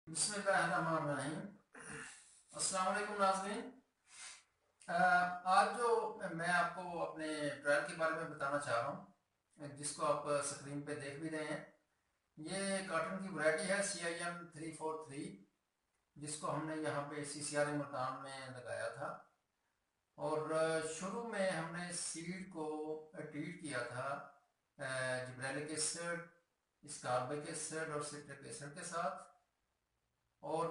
बिस्मिल्लाहिर्रहमानिर्रहीम। अस्सलाम वालेकुम नाज़रीन। आज जो मैं आपको अपने ट्रायल के बारे में बताना चाह रहा हूँ, जिसको आप स्क्रीन पे देख भी रहे हैं, ये कॉटन की वैरायटी है CIM 343, जिसको हमने यहाँ पे CCR मुल्तान में लगाया था। और शुरू में हमने सीड को ट्रीट किया था जिब्रेलिक एसिड, स्कारबिक एसिड और सिट्रिक एसिड के साथ। और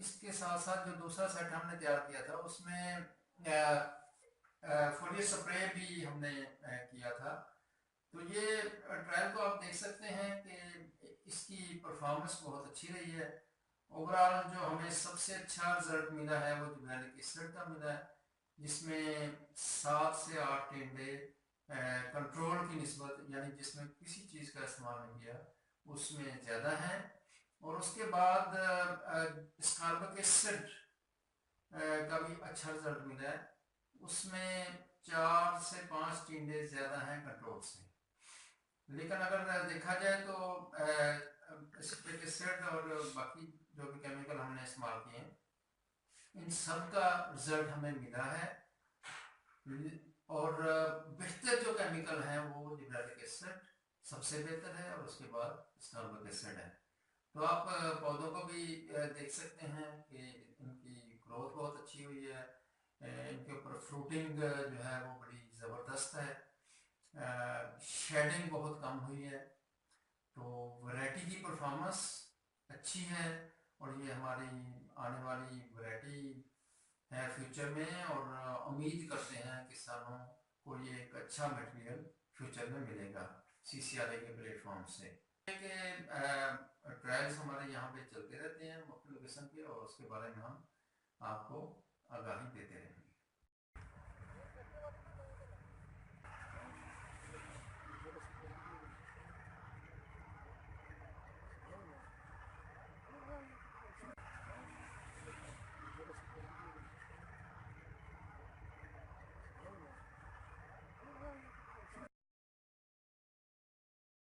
इसके साथ साथ जो दूसरा सेट हमने तैयार किया था उसमें फोलियर स्प्रे भी हमने किया था। तो ये ट्रायल को आप देख सकते हैं कि इसकी परफॉर्मेंस बहुत अच्छी रही है। ओवरऑल जो हमें सबसे अच्छा रिजल्ट मिला है वो जिब्रेलिक एसिड का मिला है, जिसमें 7 से 8 टिंडे कंट्रोल की निस्बत, यानी जिसमें किसी चीज़ का इस्तेमाल नहीं किया, उसमें ज़्यादा है। और उसके बाद स्कारबिक एसिड का भी अच्छा रिजल्ट मिला है, उसमें 4 से 5 टिंडे ज़्यादा हैं कंट्रोल से। लेकिन अगर देखा जाए तो स्कारबिक एसिड और बाकी जो भी केमिकल हमने इस्तेमाल किए हैं, इन सब का रिजल्ट हमें मिला है। और बेहतर जो केमिकल हैं वो जिब्रेलिक एसिड सबसे बेहतर है, और उसके बाद स्कारबिक एसिड है। तो आप पौधों को भी देख सकते हैं कि इनकी ग्रोथ बहुत अच्छी हुई है। इनके ऊपर फ्रूटिंग जो है वो बड़ी ज़बरदस्त है। शेडिंग बहुत कम हुई है। तो वैरायटी की परफॉर्मेंस अच्छी है, और ये हमारी आने वाली वैरायटी है फ्यूचर में। और उम्मीद करते हैं किसानों को ये एक अच्छा मटेरियल फ्यूचर में मिलेगा CCRA के प्लेटफॉर्म से। ट्रायल्स हमारे यहाँ पे चलते रहते हैं मुख्य लोकेशन पे, और उसके बारे में हम आपको आगाही देते रहेंगे।